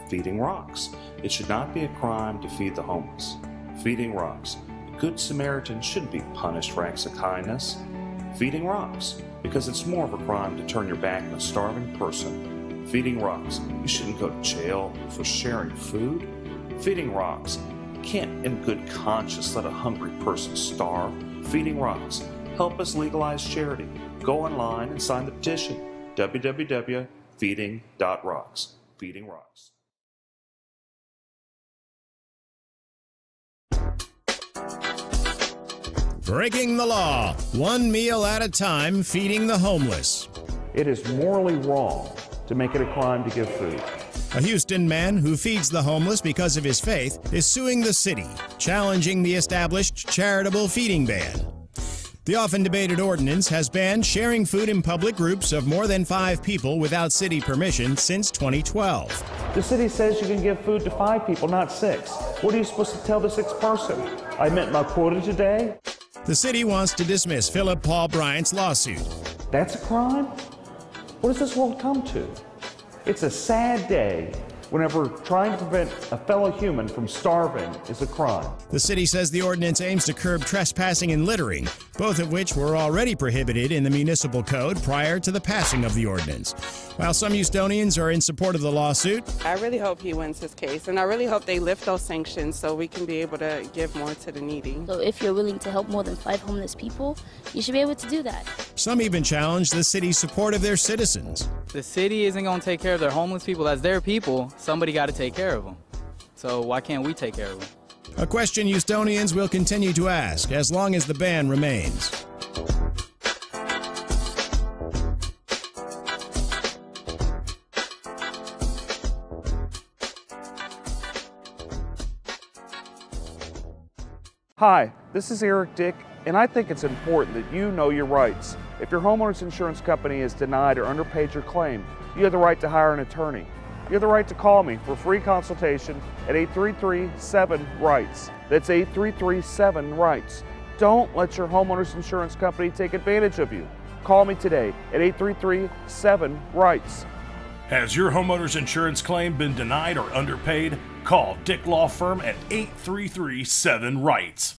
Feeding rocks. It should not be a crime to feed the homeless. Feeding rocks. A good Samaritan shouldn't be punished for acts of kindness. Feeding rocks. Because it's more of a crime to turn your back on a starving person. Feeding rocks. You shouldn't go to jail for sharing food. Feeding rocks. You can't in good conscience let a hungry person starve. Feeding rocks. Help us legalize charity. Go online and sign the petition. www.feeding.rocks. Feeding rocks. Breaking the law, one meal at a time, feeding the homeless. It is morally wrong to make it a crime to give food. A Houston man who feeds the homeless because of his faith is suing the city, challenging the established charitable feeding ban. The often debated ordinance has banned sharing food in public groups of more than 5 people without city permission since 2012. The city says you can give food to 5 people, not 6. What are you supposed to tell the 6th person? I met my quota today? The city wants to dismiss Philip Paul Bryant's lawsuit. That's a crime? What does this world come to? It's a sad day whenever trying to prevent a fellow human from starving is a crime. The city says the ordinance aims to curb trespassing and littering, both of which were already prohibited in the municipal code prior to the passing of the ordinance. While some Houstonians are in support of the lawsuit, I really hope he wins his case, and I really hope they lift those sanctions so we can be able to give more to the needy. So if you're willing to help more than 5 homeless people, you should be able to do that. Some even challenge the city's support of their citizens. The city isn't going to take care of their homeless people. That's their people. Somebody got to take care of them. So why can't we take care of them? A question Houstonians will continue to ask as long as the ban remains. Hi, this is Eric Dick, and I think it's important that you know your rights. If your homeowner's insurance company has denied or underpaid your claim, you have the right to hire an attorney. You have the right to call me for free consultation at 833-7-RIGHTS. That's 833-7-RIGHTS. Don't let your homeowner's insurance company take advantage of you. Call me today at 833-7-RIGHTS. Has your homeowner's insurance claim been denied or underpaid? Call Dick Law Firm at 833-7-RIGHTS.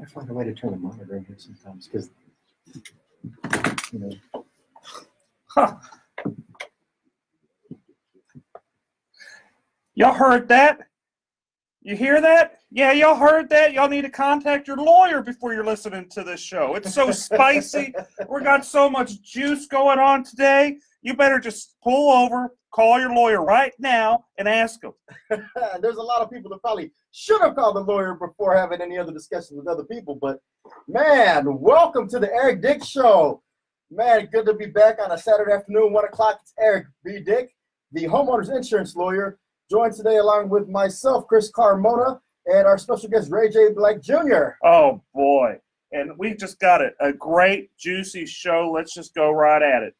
I find a way to turn the monitor in here sometimes because, you know. Huh. Y'all heard that? You hear that? Yeah, y'all heard that? Y'all need to contact your lawyer before you're listening to this show. It's so spicy. We got so much juice going on today. You better just pull over, call your lawyer right now, and ask him. There's a lot of people that probably should have called the lawyer before having any other discussions with other people. But, man, welcome to the Eric Dick Show. Man, good to be back on a Saturday afternoon, 1 o'clock. It's Eric B. Dick, the homeowner's insurance lawyer, joined today along with myself, Chris Carmona, and our special guest, Ray J. Black Jr. Oh, boy. And we just got a great, juicy show. Let's just go right at it.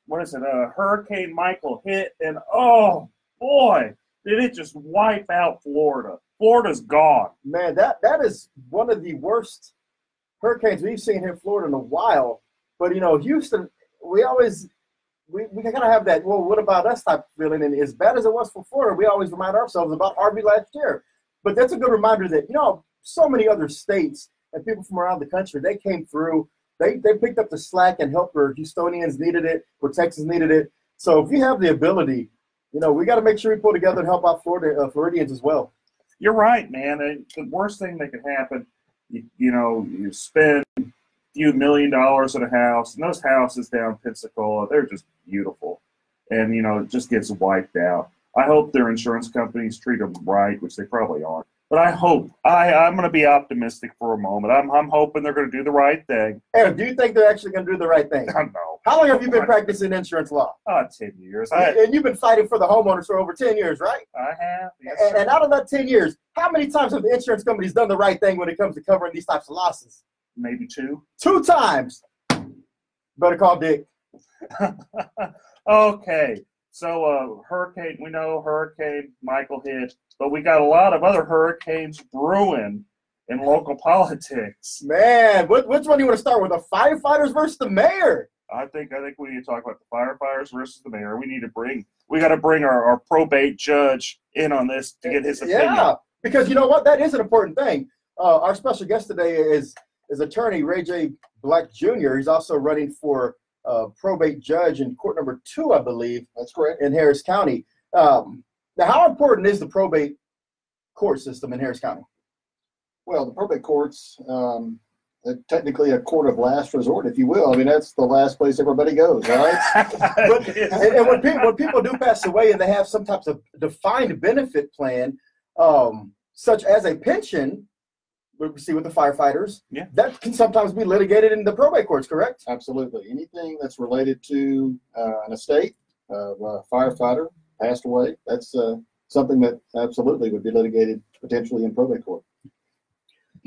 What is it? Hurricane Michael hit, and oh, boy, did it just wipe out Florida. Florida's gone. Man, that is one of the worst hurricanes we've seen here in Florida in a while. But, you know, Houston, we kind of have that, well, what about us type of feeling. And as bad as it was for Florida, we always remind ourselves about Harvey last year. But that's a good reminder that, you know, so many other states and people from around the country, they came through. They picked up the slack and helped where Houstonians needed it, where Texans needed it. So if you have the ability, you know, we got to make sure we pull together and help out Floridians as well. You're right, man. The worst thing that could happen, you spend a few $1 million on a house, and those houses down Pensacola, they're just beautiful. And, it just gets wiped out. I hope their insurance companies treat them right, which they probably aren't. But I hope I'm going to be optimistic for a moment. I'm hoping they're going to do the right thing. Eric, do you think they're actually going to do the right thing? No. How long have you been practicing insurance law? 10 years. And you've been fighting for the homeowners for over 10 years, right? I have. Yes, and out of that 10 years, how many times have the insurance companies done the right thing when it comes to covering these types of losses? Maybe 2. 2 times. Better call Dick. Okay. So we know Hurricane Michael hit, but we got a lot of other hurricanes brewing in local politics. Man, which one do you want to start with? The firefighters versus the mayor? I think we need to talk about the firefighters versus the mayor. We got to bring our probate judge in on this to get his opinion. Yeah, because you know what? That is an important thing. Our special guest today is attorney Ray J. Black Jr. He's also running for probate judge in court number 2, I believe. That's correct. In Harris County. Now, how important is the probate court system in Harris County? Well, the probate courts, technically a court of last resort, if you will. I mean, that's the last place everybody goes, right? and when people do pass away and they have some types of defined benefit plan, such as a pension, we see with the firefighters, that can sometimes be litigated in the probate courts, correct? Absolutely. Anything that's related to an estate of a firefighter passed away, that's something that absolutely would be litigated potentially in probate court.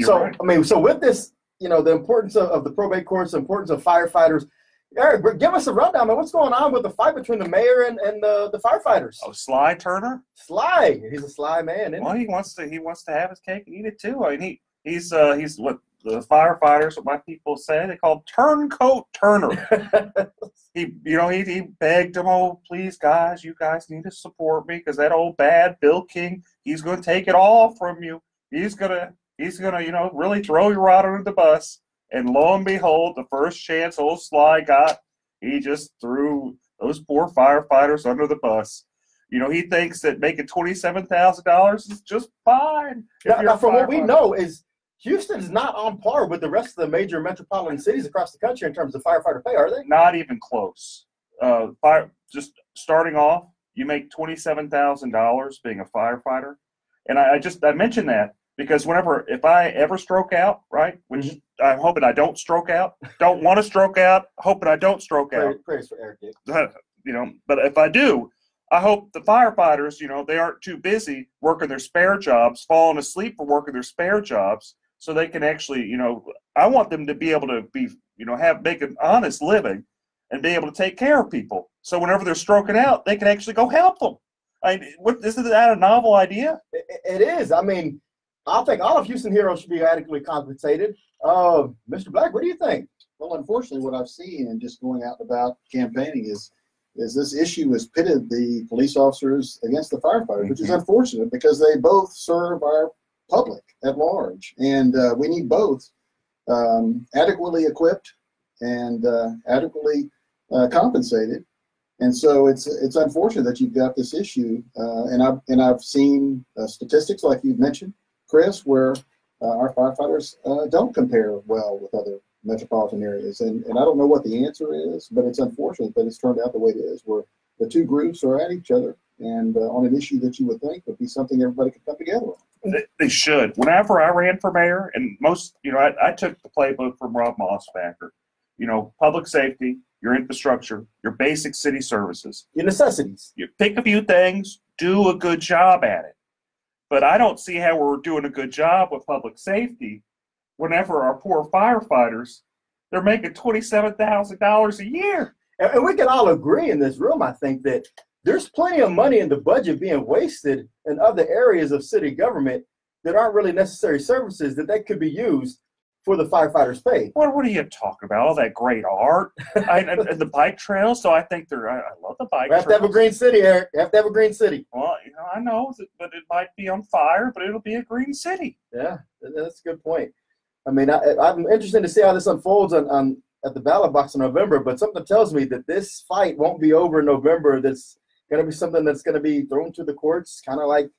Right. I mean, so with this, the importance of the probate courts, the importance of firefighters, Eric, give us a rundown, man. What's going on with the fight between the mayor and the firefighters? Oh, Sly Turner? Sly. He's a sly man, isn't he? He wants to have his cake and eat it too. I mean, he's what the firefighters, what my people say, they call him Turncoat Turner. He begged them, oh, please, guys, you guys need to support me because that old bad Bill King, he's going to take it all from you. He's gonna, really throw you right under the bus. And lo and behold, the first chance old Sly got, he just threw those poor firefighters under the bus. He thinks that making $27,000 is just fine. Now, from what we know, is Houston is not on par with the rest of the major metropolitan cities across the country in terms of firefighter pay, are they? Not even close. Just starting off, you make $27,000 being a firefighter. And I mentioned that because if I ever stroke out, right, which I'm hoping I don't stroke out, don't want to stroke out, hoping I don't stroke out. Praise for Eric. But if I do, I hope the firefighters, they aren't too busy working their spare jobs, falling asleep for working their spare jobs, so they can actually, I want them to be able to be, make an honest living and be able to take care of people. So whenever they're stroking out, they can actually go help them. Isn't that a novel idea? It is. I mean, I think all of Houston heroes should be adequately compensated. Mr. Black, what do you think? Well, unfortunately, what I've seen and just going out and about campaigning is this issue has pitted the police officers against the firefighters, which is unfortunate because they both serve our public at large. And we need both adequately equipped and adequately compensated. And so it's unfortunate that you've got this issue. And I've seen statistics like you've mentioned, Chris, where our firefighters don't compare well with other metropolitan areas. And I don't know what the answer is, but it's unfortunate that it's turned out the way it is, where the two groups are at each other and on an issue that you would think would be something everybody could come together on. They should. Whenever I ran for mayor, and I took the playbook from Rob Mossbacker, public safety, your infrastructure, your basic city services. Your necessities. You pick a few things, do a good job at it. But I don't see how we're doing a good job with public safety whenever our poor firefighters, they're making $27,000 a year. And we can all agree in this room, I think, that there's plenty of money in the budget being wasted in other areas of city government that aren't really necessary services that could be used for the firefighters' pay. What are you talking about? All that great art and the bike trails. So I think I love the bike trails. We have to have a green city, Eric. You have to have a green city. Well, I know, but it might be on fire, but it'll be a green city. Yeah, that's a good point. I mean, I'm interested to see how this unfolds at the ballot box in November, but something tells me that this fight won't be over in November. That's going to be something that's going to be thrown to the courts, kind of like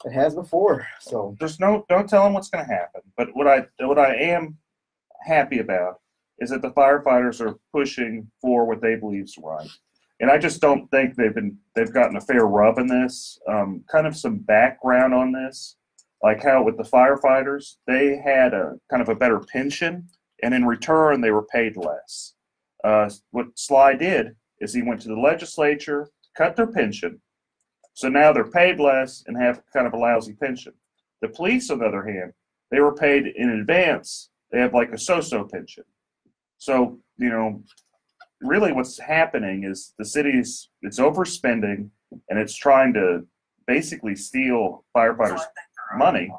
it has before. So don't tell them what's going to happen. But what I am happy about is that the firefighters are pushing for what they believe is right, and I just don't think they've gotten a fair rub in this. Kind of some background on this. like how with the firefighters, they had a kind of a better pension, and in return, they were paid less. What Sly did is he went to the legislature, cut their pension, so now they're paid less and have kind of a lousy pension. The police, on the other hand, they were paid in advance. They have like a so-so pension. So, you know, really what's happening is the city's, it's overspending, and it's trying to basically steal firefighters' money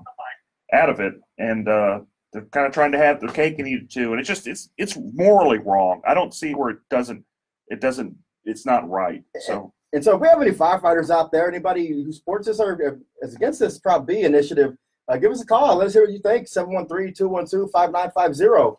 out of it, and they're kind of trying to have their cake and eat it too. And it's just, it's morally wrong. I don't see where it's not right. So. And so if we have any firefighters out there, anybody who supports this or is against this Prop B initiative, give us a call. Let us hear what you think. 713-212-5950.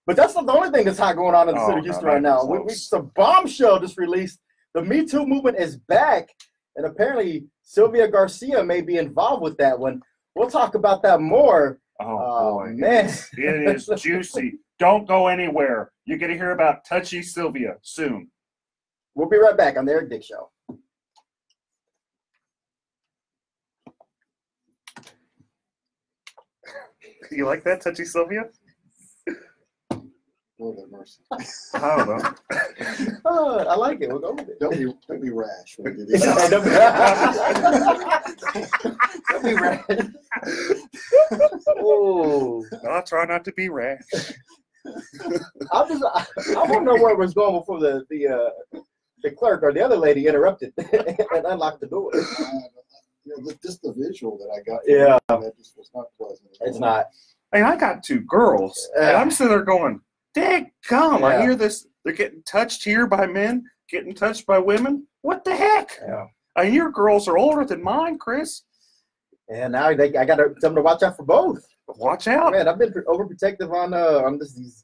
But that's not the only thing that's hot going on in the city of Houston right now. It's a bombshell just released. The Me Too movement is back, and apparently Sylvia Garcia may be involved with that one. We'll talk about that more. Oh, boy. Man. It is juicy. Don't go anywhere. You're going to hear about Touchy Sylvia soon. We'll be right back on the Eric Dick Show. You like that, Touchy Sylvia? Lord have mercy. I don't know. I like it. We'll go with it. Don't be rash when you do Don't that. be rash. Oh, I'll try not to be rash. I want to know where it was going before the clerk or the other lady interrupted and unlocked the door. Just the visual that I got. Yeah. That just was not pleasant. It's not. I mean, I got two girls, and I'm sitting there going, "Dang, come!" Yeah. I hear this. They're getting touched here by men, getting touched by women. What the heck? Yeah. I mean, your girls are older than mine, Chris. And now I got to tell them to watch out for both. Watch out, man! I've been overprotective on these.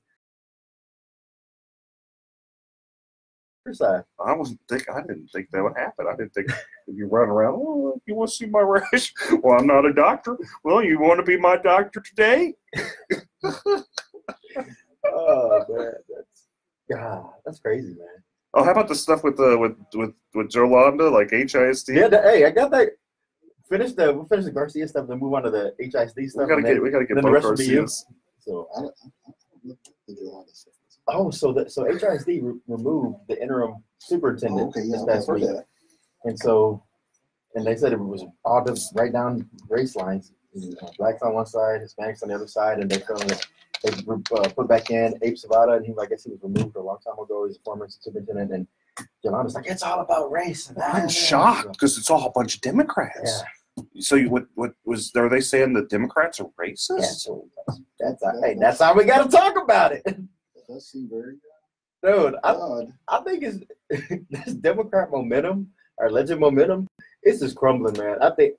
Side. I didn't think that would happen. I didn't think you run around. Oh, you want to see my rash? Well, I'm not a doctor. Well, you want to be my doctor today? Oh man, that's crazy, man. Oh, how about the stuff with Jolanda, like HISD? Yeah, hey, I got that. We'll finish the Garcia stuff, then move on to the HISD stuff. We gotta get both Garcias. So I don't the Jolanda stuff. so HISD removed the interim superintendent this past week, and they said it was all just right down race lines. Blacks on one side, Hispanics on the other side, and they put back in Abe Savada, and I guess he was removed a long time ago. He's a former superintendent, and Yolanda's like, it's all about race. I'm shocked because it's all a bunch of Democrats. Yeah. So are they saying the Democrats are racist? Yeah, so that's how we got to talk about it. That does seem very Dude, odd. I think it's this Democrat momentum, our alleged momentum, it's just crumbling, man. I think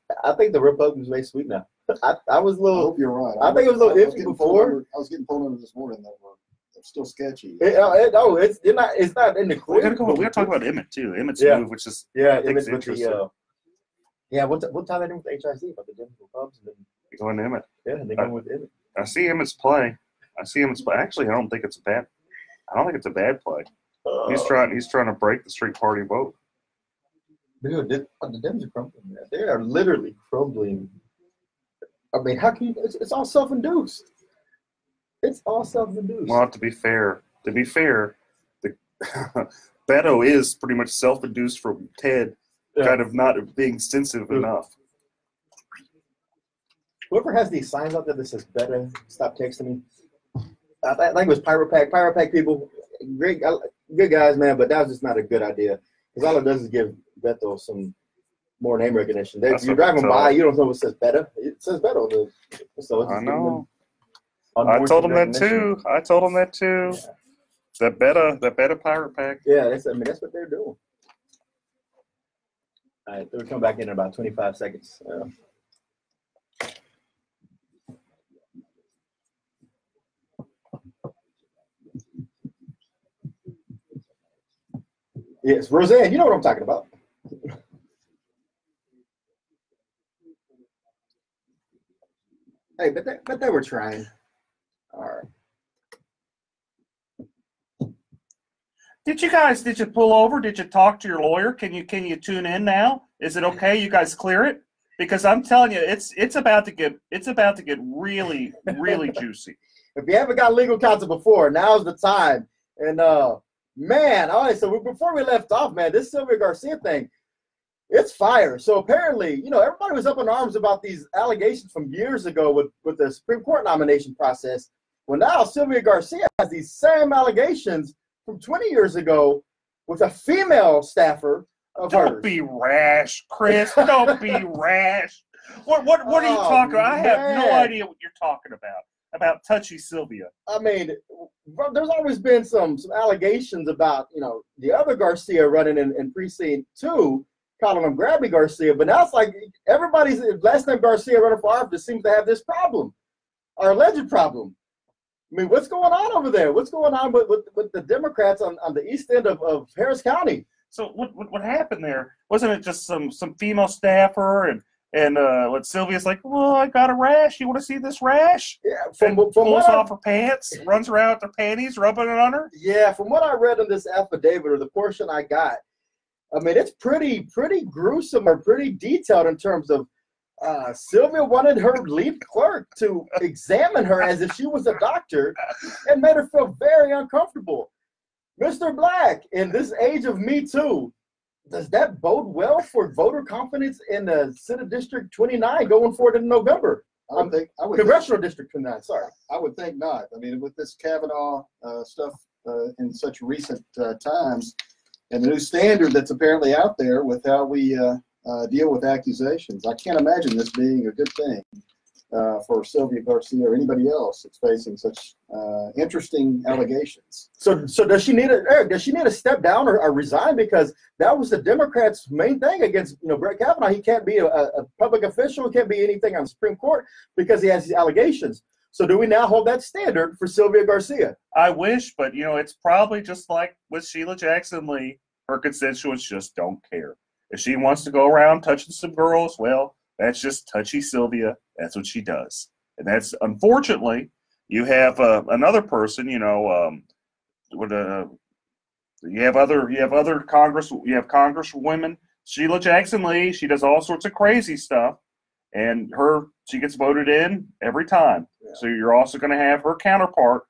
the Republicans may sweep now. I was a little. I hope you're right. I think it was a little iffy before. I was getting pulled under this morning that were still sketchy. It's not in the clear. We gotta talk about Emmett too. Emmett's move, which is Emmett with the we'll tie that in with the HIC about the Denver Cubs and then going to Emmett. Yeah, and they go with Emmett. I see Emmett's play. Actually, I don't think it's a bad play. He's trying to break the street party vote. Dude, the Dems are crumbling, man. They are literally crumbling. I mean, how can you? It's all self-induced. It's all self-induced. Well, to be fair, the Beto is pretty much self-induced from Ted, kind of not being sensitive enough. Whoever has these signs out there that says "Beto, stop texting me," I think it was Pyropack people. Great, good guys, man, but that was just not a good idea because all it does is give Beto some more name recognition. You're driving by, you don't know what says Beto. It says Beto. So I know. I told him that too. Yeah. That Beto Pirate Pack. Yeah, that's what they're doing. All right, they'll come back in about 25 seconds. Yes, Roseanne, you know what I'm talking about. Hey, but they were trying. All right. Did you pull over? Did you talk to your lawyer? Can you tune in now? Is it okay? You guys clear it? because I'm telling you, it's about to get really really juicy. If you haven't got legal counsel before, now's the time. And man, all right. So before we left off, man, this Sylvia Garcia thing, it's fire. So apparently, everybody was up in arms about these allegations from years ago with the Supreme Court nomination process. Well, now Sylvia Garcia has these same allegations from 20 years ago with a female staffer of hers. Don't be rash, Chris. Don't be rash. What are you talking about? I have no idea what you're talking about touchy Sylvia. I mean, there's always been some allegations about, the other Garcia running in precinct 2, calling him Grabby Garcia, but now it's like everybody's last name Garcia running for office seems to have this problem, or alleged problem. I mean, what's going on over there? What's going on with the Democrats on the east end of Harris County? So what happened there? Wasn't it just some female staffer and what Sylvia's like, well, I got a rash. You want to see this rash? Yeah, pulls off her pants, runs around with her panties, rubbing it on her. Yeah, from what I read in this affidavit or the portion I got, I mean, it's pretty gruesome or pretty detailed in terms of Sylvia wanted her lead clerk to examine her as if she was a doctor and made her feel very uncomfortable. Mr. Black, in this age of Me Too, does that bode well for voter confidence in the Senate District 29 going forward in November? Congressional District 29, sorry. I would think not. I mean, with this Kavanaugh stuff in such recent times, and the new standard that's apparently out there with how we deal with accusations, I can't imagine this being a good thing for Sylvia Garcia or anybody else that's facing such interesting allegations. So does she need to step down or resign? Because that was the Democrats' main thing against Brett Kavanaugh. He can't be a public official. He can't be anything on the Supreme Court because he has these allegations. So do we now hold that standard for Sylvia Garcia? I wish, but it's probably just like with Sheila Jackson Lee. Her constituents just don't care. If she wants to go around touching some girls, well, that's just touchy Sylvia. That's what she does. And that's, unfortunately, you have another person, you have Congresswomen, Sheila Jackson Lee. She does all sorts of crazy stuff, and she gets voted in every time. Yeah. So you're also going to have her counterpart,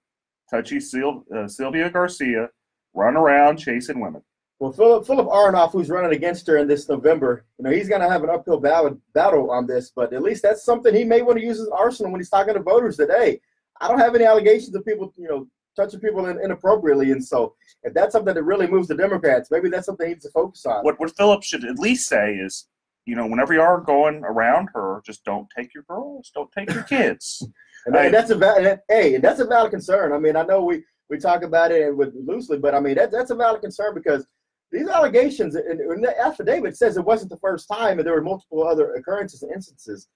touchy Sylvia Garcia, run around chasing women. Well, Philip Aronoff, who's running against her in this November, he's going to have an uphill battle on this, but at least that's something he may want to use as an arsenal when he's talking to voters that, hey, I don't have any allegations of people, touching people inappropriately. And so if that's something that really moves the Democrats, maybe that's something he needs to focus on. What Philip should at least say is, whenever you are going around her, just don't take your girls, don't take your kids. and that's a valid concern. I mean, I know we talk about it loosely, but I mean, that's a valid concern because these allegations in the affidavit says it wasn't the first time, and there were multiple other occurrences and instances.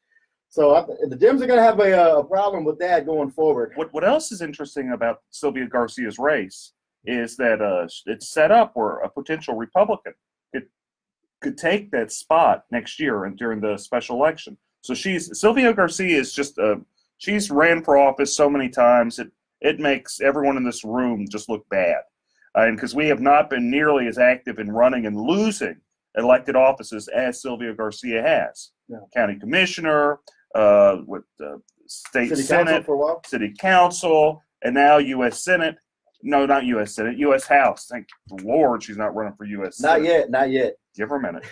So the Dems are going to have a problem with that going forward. What else is interesting about Sylvia Garcia's race is that it's set up where a potential Republican could take that spot next year and during the special election. So Sylvia Garcia is just she's ran for office so many times it makes everyone in this room just look bad. And because we have not been nearly as active in running and losing elected offices as Sylvia Garcia has. Yeah. County commissioner, with state City Senate, Council for a while. City Council, and now U.S. Senate. No, not U.S. Senate, U.S. House. Thank the Lord she's not running for U.S. Senate. Not yet. Give her a minute.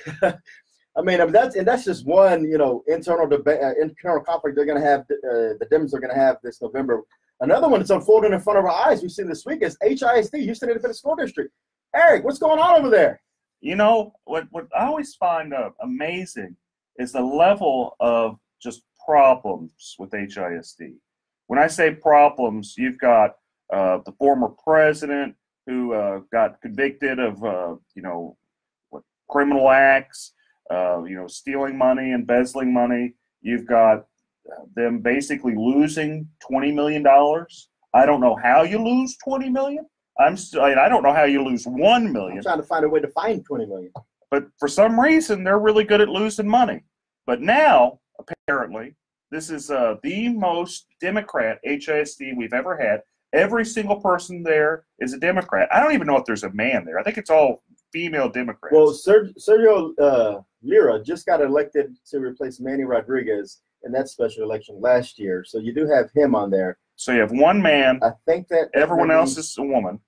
I mean, that's just one, internal debate, internal conflict they're going to have. The Dems are going to have this November. Another one that's unfolding in front of our eyes we've seen this week is HISD, Houston Independent School District. Eric, what's going on over there? What I always find amazing is the level of just problems with HISD. When I say problems, you've got the former president who got convicted of criminal acts, stealing money, embezzling money. You've got them basically losing $20 million. I don't know how you lose $20 million. I don't know how you lose $1 million. I'm trying to find a way to find $20 million. But for some reason, they're really good at losing money. But now, apparently, this is the most Democrat HISD we've ever had. Every single person there is a Democrat. I don't even know if there's a man there. I think it's all female Democrats. Well, Sergio Lira just got elected to replace Manny Rodriguez in that special election last year. So you do have him on there. So you have one man. I think that everyone else is a woman.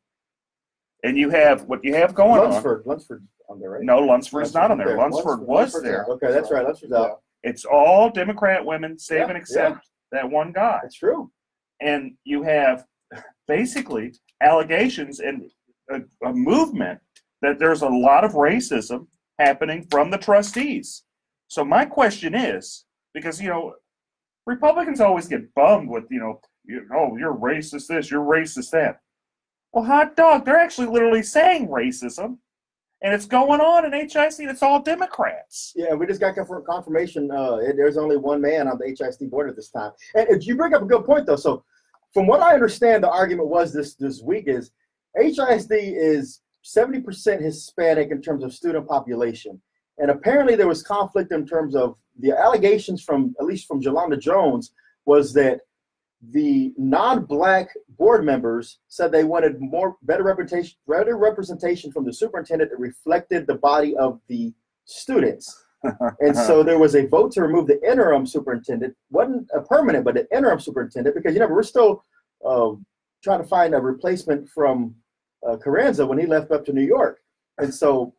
And you have what you have going Lunsford on there, right? No, Lunsford's not on there. Lunsford was there. Okay, that's right. Lunsford's out. It's all Democrat women, save and except that one guy. That's true. And you have basically allegations and a movement that there's a lot of racism happening from the trustees. So my question is, because, Republicans always get bummed with, oh, you're racist this, you're racist that. Well, hot dog, they're actually literally saying racism, and it's going on in HIC. It's all Democrats. Yeah, we just got confirmation. There's only one man on the HIC board at this time. And you bring up a good point, though. So from what I understand, the argument was this week is HISD is 70% Hispanic in terms of student population. And apparently there was conflict in terms of the allegations at least from Jolanda Jones, was that the non-black board members said they wanted better representation from the superintendent that reflected the body of the students. And so there was a vote to remove the interim superintendent. Wasn't a permanent, but an interim superintendent, because we're still trying to find a replacement from Carranza when he left up to New York. And so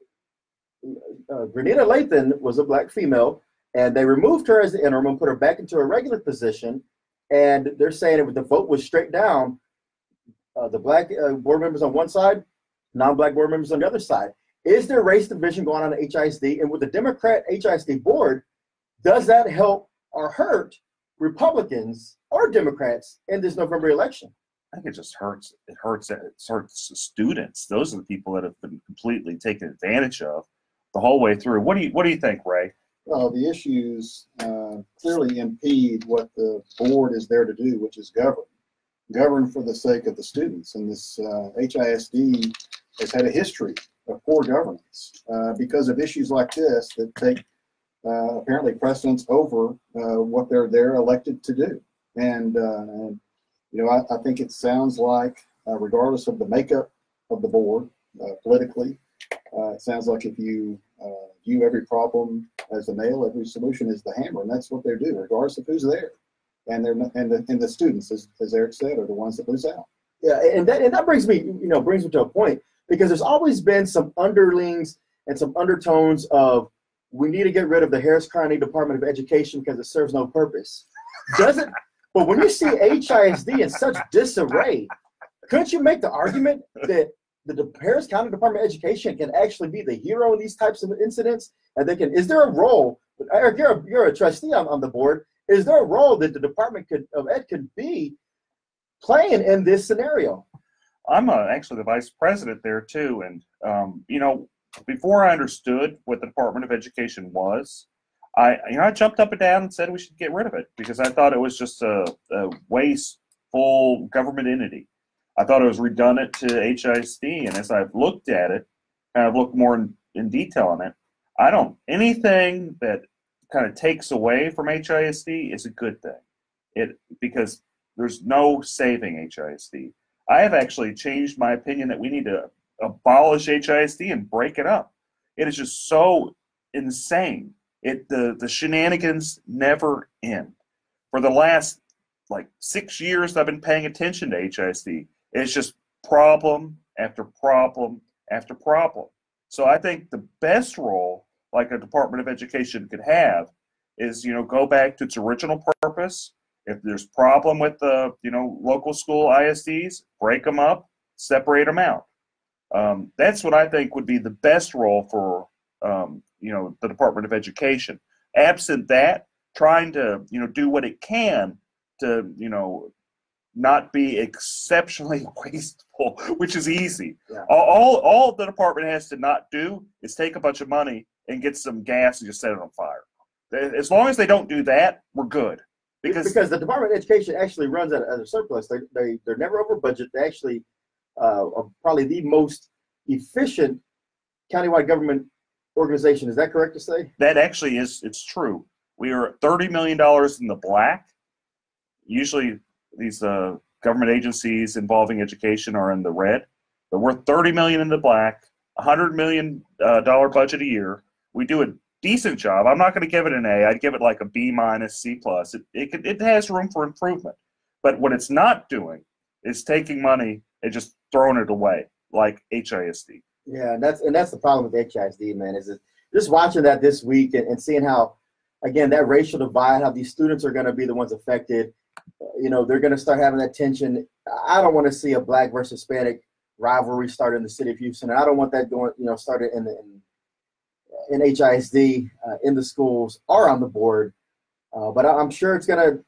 Grenita Lathan was a black female, and they removed her as the interim and put her back into a regular position. And they're saying if the vote was straight down, the black board members on one side, non-black board members on the other side. Is there race division going on at HISD? And with the Democrat HISD board, does that help or hurt Republicans or Democrats in this November election? I think it just hurts. It hurts the students. Those are the people that have been completely taken advantage of the whole way through. What do you think, Ray? Well, the issues clearly impede what the board is there to do, which is govern for the sake of the students. And this HISD has had a history of poor governance because of issues like this that take apparently precedence over what they're elected to do. And I think it sounds like, regardless of the makeup of the board politically, it sounds like if you view every problem as a nail, every solution is the hammer, and that's what they do, regardless of who's there. And the students, as Eric said, are the ones that lose out. Yeah, and that brings me to a point, because there's always been some underlings and some undertones of we need to get rid of the Harris County Department of Education because it serves no purpose. Doesn't? But when you see HISD in such disarray, couldn't you make the argument that the Harris County Department of Education can actually be the hero in these types of incidents? And they can. Is there a role? Eric, you're a trustee on the board. Is there a role that the Department of Ed could be playing in this scenario? I'm actually the vice president there too, and before I understood what the Department of Education was, I jumped up and down and said we should get rid of it because I thought it was just a wasteful government entity. I thought it was redundant to HISD, and as I've looked at it, kind of looked more in detail on it, anything that kind of takes away from HISD is a good thing. Because there's no saving HISD. I have actually changed my opinion that we need to abolish HISD and break it up. It is just so insane. The shenanigans never end. For the last 6 years I've been paying attention to HISD. It's just problem after problem after problem. So I think the best role like a Department of Education could have is, go back to its original purpose. If there's problem with the, local school ISDs, break them up, separate them out. That's what I think would be the best role for, the Department of Education. Absent that, trying to, do what it can to, not be exceptionally wasteful, which is easy. Yeah. All the department has to not do is take a bunch of money and get some gas and just set it on fire. As long as they don't do that, we're good. Because the Department of Education actually runs at a surplus. They're never over budget. They actually are probably the most efficient countywide government organization. Is that correct to say? That actually is. It's true. We are $30 million in the black. Usually these government agencies involving education are in the red, but we're $30 million in the black, $100 million budget a year. We do a decent job. I'm not going to give it an A. I'd give it like a B minus, C plus. It has room for improvement. But what it's not doing is taking money and just throwing it away like HISD. Yeah, and that's the problem with HISD, man. Is it just watching that this week and seeing how, again, that racial divide, how these students are going to be the ones affected. You know, they're going to start having that tension. I don't want to see a black versus Hispanic rivalry start in the city of Houston. And I don't want that going, started in HISD, in the schools or on the board. But I'm sure it's going to,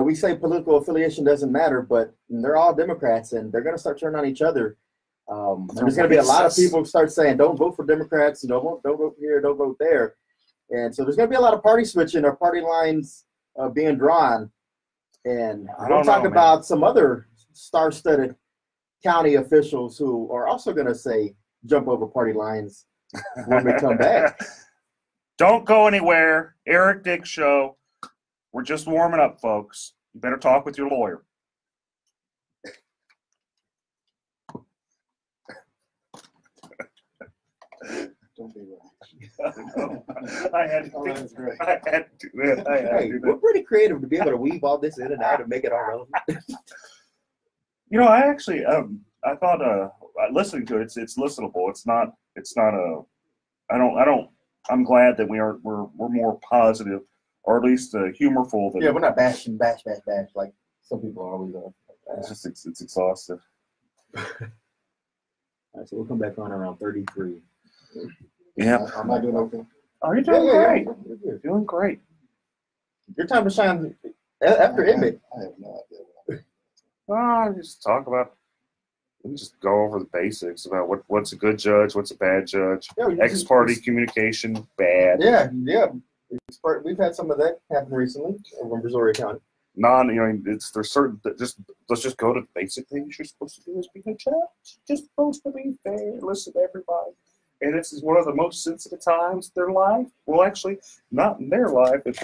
we say political affiliation doesn't matter, but they're all Democrats and they're going to start turning on each other. There's going to be a lot of people who start saying, don't vote for Democrats, don't vote here, don't vote there. And so there's going to be a lot of party switching or party lines being drawn. And we'll talk about some other star-studded county officials who are also going to say jump over party lines when we come back. Don't go anywhere. Eric Dick Show. We're just warming up, folks. You better talk with your lawyer. Don't be right. I had to do it. Hey, we're pretty creative to be able to weave all this in and out and make it all relevant. I actually, I thought, listening to it, it's listenable. I'm glad that we're more positive, or at least humorful. Yeah, we're not bashing, bash like some people always are. It's exhaustive. All right, so we'll come back on around 33. Yeah. Am I doing okay? Oh, you're doing great. Yeah. You're doing great. Your time to shine after Emmett. I have no idea. We just go over the basics about what's a good judge, what's a bad judge. Yeah, Ex-party communication, bad. Yeah. We've had some of that happen recently over in Brazoria County. There's certain let's just go to the basic things you're supposed to do as being a judge. You're just supposed to be fair, listen to everybody. And this is one of the most sensitive times of their life. Well, actually, not in their life, but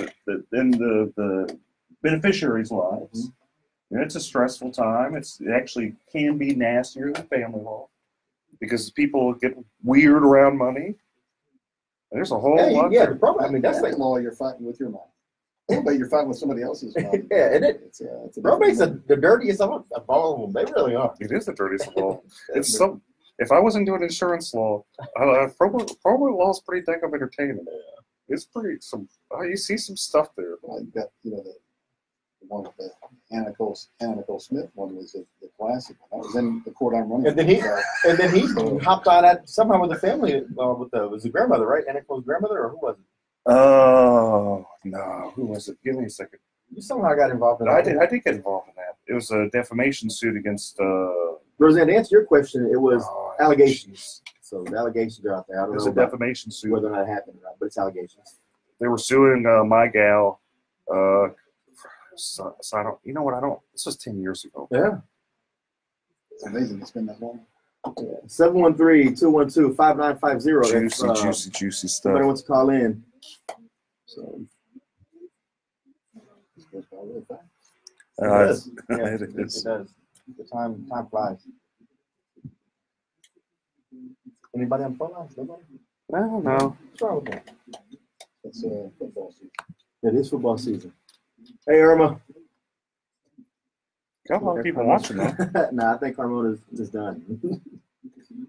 in the beneficiaries' lives. And it's a stressful time. It actually can be nastier than family law because people get weird around money. There's a whole lot. Yeah, the problem. That's like law. You're fighting with your mind, but you're fighting with somebody else's mind. Yeah, and it's probate's the dirtiest of all of them. They really are. It is the dirtiest of all. If I wasn't doing insurance law, probably law is pretty dang entertaining. Yeah. It's pretty you see some stuff there. You got the one with the Anna Nicole Smith one was the classic one. That was in the court I'm running. And then he hopped on that somehow with the family was the grandmother, right? Anna Nicole's grandmother, or who was it? Oh no, who was it? Give me a second. You somehow got involved in that. I did get involved in that. It was a defamation suit against. Roseanne, to answer your question, it was allegations. So the allegations are out there. I don't know. It was a defamation suit. Whether or not it happened or not, but it's allegations. They were suing my gal. So I don't. You know what? This was 10 years ago. Yeah. It's amazing it's been that long. 713-212-5950. Juicy stuff. Somebody wants to call in. So. It does. Yeah, it does. The time flies. Anybody on the phone lines? Nobody? No. What's wrong with that? It's football season. It is football season. Hey, Irma. Got a lot of people watching that. Nah, I think Carmona is done.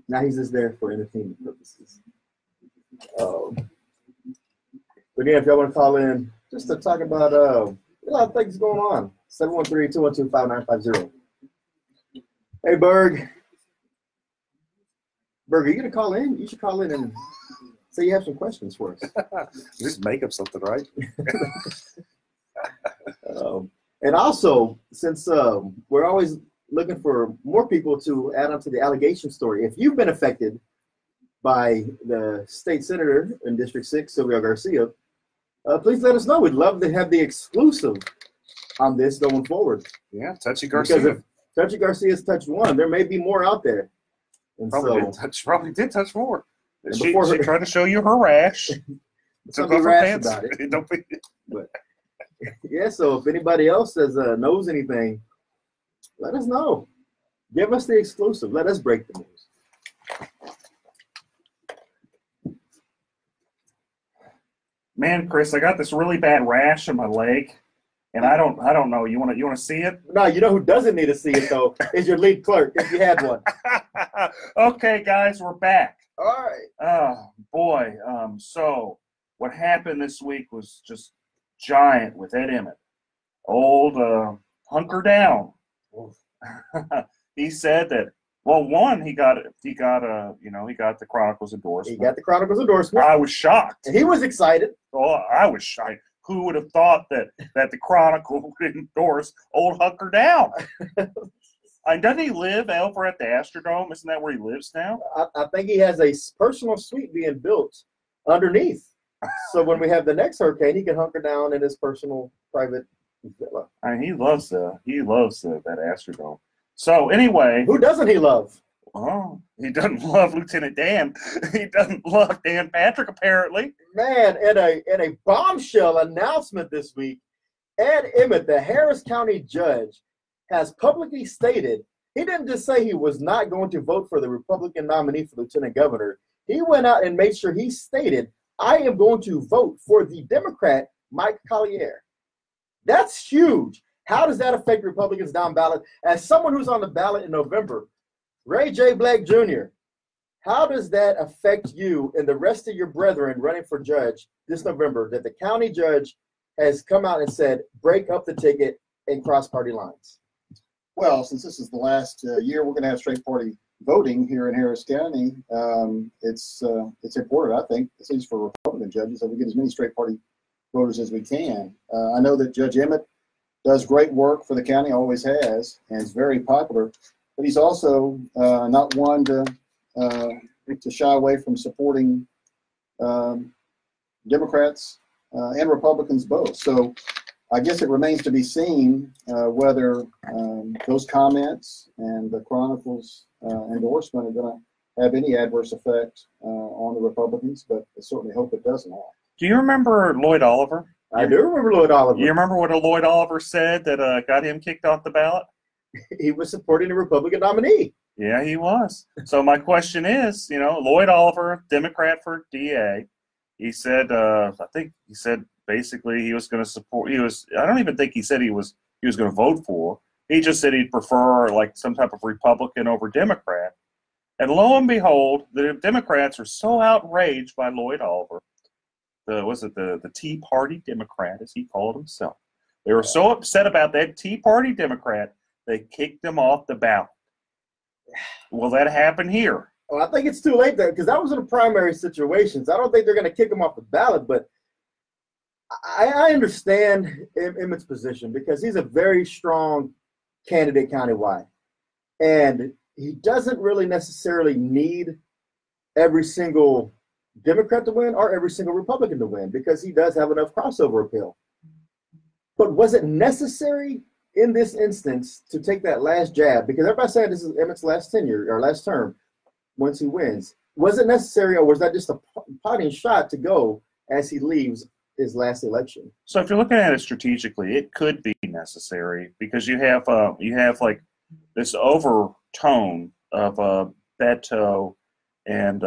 Now he's just there for entertainment purposes. But yeah, if y'all want to call in, just to talk about a lot of things going on. 713-212-5950. Hey, Berg. Berg, are you going to call in? You should call in and say you have some questions for us. Just make up something, right? And also, since we're always looking for more people to add on to the allegation story, if you've been affected by the state senator in District 6, Sylvia Garcia, please let us know. We'd love to have the exclusive on this going forward. Yeah, Touchy Garcia. Because if Touchy Garcia's touched one, there may be more out there. And probably did touch more. She tried to show you her rash. Don't be rash about it. But, yeah, so if anybody else knows anything, let us know. Give us the exclusive. Let us break the news. Man, Chris, I got this really bad rash on my leg, and I don't know. You want to see it? No, you know who doesn't need to see it though is your lead clerk if you had one. Okay, guys, we're back. All right. Oh boy. So what happened this week was just giant with Ed Emmett. Old hunker down. He said that. Well, one, he got the Chronicles endorsement. He got the Chronicles endorsement. I was shocked. He was excited. Oh, I was shocked. Who would have thought that the Chronicle would endorse old hunker down? Doesn't he live over at the Astrodome? Isn't that where he lives now? I think he has a personal suite being built underneath. So when we have the next hurricane, he can hunker down in his personal private villa. He loves that Astrodome. So anyway, who doesn't he love? Oh, he doesn't love Lieutenant Dan. He doesn't love Dan Patrick, apparently. Man, in a bombshell announcement this week, Ed Emmett, the Harris County judge, has publicly stated he didn't just say he was not going to vote for the Republican nominee for lieutenant governor. He went out and made sure he stated, I am going to vote for the Democrat, Mike Collier. That's huge. How does that affect Republicans down ballot? As someone who's on the ballot in November, Ray J. Black Jr., how does that affect you and the rest of your brethren running for judge this November that the county judge has come out and said, break up the ticket and cross party lines? Well, since this is the last year we're going to have straight party voting here in Harris County, it's important, I think, at least for Republican judges, that we get as many straight party voters as we can. I know that Judge Emmett does great work for the county, always has, and is very popular. But he's also not one to shy away from supporting Democrats and Republicans both. So I guess it remains to be seen whether those comments and the Chronicles endorsement are going to have any adverse effect on the Republicans, but I certainly hope it does not. Do you remember Lloyd Oliver? I do remember Lloyd Oliver. You remember what Lloyd Oliver said that got him kicked off the ballot? He was supporting the Republican nominee. Yeah, he was. So my question is, Lloyd Oliver, Democrat for DA, he said, I think he said basically he was going to support. I don't even think he said he was going to vote for. He just said he'd prefer like some type of Republican over Democrat. And lo and behold, the Democrats are so outraged by Lloyd Oliver. The Tea Party Democrat, as he called himself. They were so upset about that Tea Party Democrat, they kicked him off the ballot. Will that happen here? Well, I think it's too late there because that was in the primary situations. I don't think they're going to kick him off the ballot, but I understand Emmett's position because he's a very strong candidate countywide. And he doesn't really necessarily need every single Democrat to win or every single Republican to win because he does have enough crossover appeal. But was it necessary in this instance to take that last jab? Because everybody said this is Emmett's last tenure or last term once he wins. Was it necessary or was that just a potting shot to go as he leaves his last election? So if you're looking at it strategically, it could be necessary because you have like this overtone of Beto and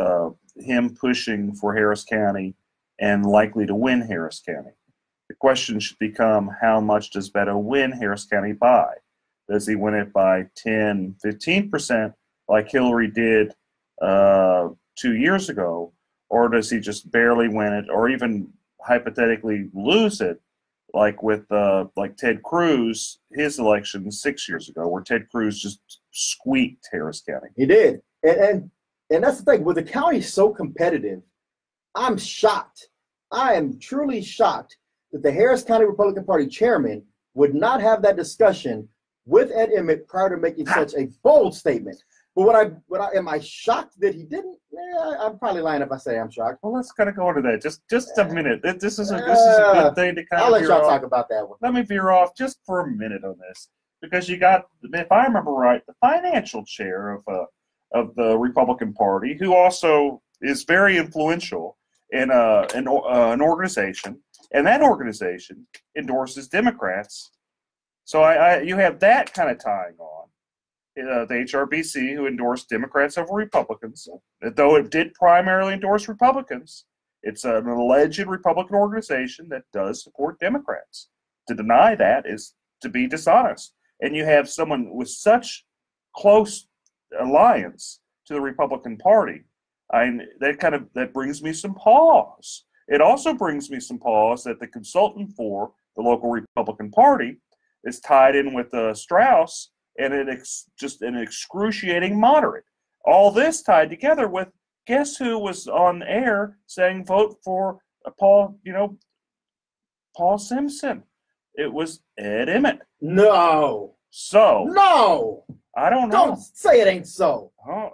him pushing for Harris County and likely to win Harris County. The question should become, how much does Beto win Harris County by? Does he win it by 10, 15% like Hillary did 2 years ago? Or does he just barely win it or even hypothetically lose it like with like Ted Cruz, his election 6 years ago, where Ted Cruz just squeaked Harris County? He did. And that's the thing. With the county so competitive, I'm shocked. I am truly shocked that the Harris County Republican Party chairman would not have that discussion with Ed Emmett prior to making such a bold statement. But am I shocked that he didn't? I'm probably lying if I say I'm shocked. Well, let's kind of go into that. Just a minute. This is a good thing to kind of. I'll let y'all talk about that one. Let me veer off just for a minute on this because you got, if I remember right, the financial chair of the Republican Party, who also is very influential in an organization, and that organization endorses Democrats. So you have that kind of tying on. The HRBC, who endorsed Democrats over Republicans, though it did primarily endorse Republicans, It's an alleged Republican organization that does support Democrats. To deny that is to be dishonest. And you have someone with such close alliance to the Republican Party. That brings me some pause. It also brings me some pause that the consultant for the local Republican Party is tied in with Strauss, and just an excruciating moderate. All this tied together with, guess who was on air saying vote for Paul Simpson? It was Ed Emmett. No. So no. I don't know. Don't say it ain't so. Oh,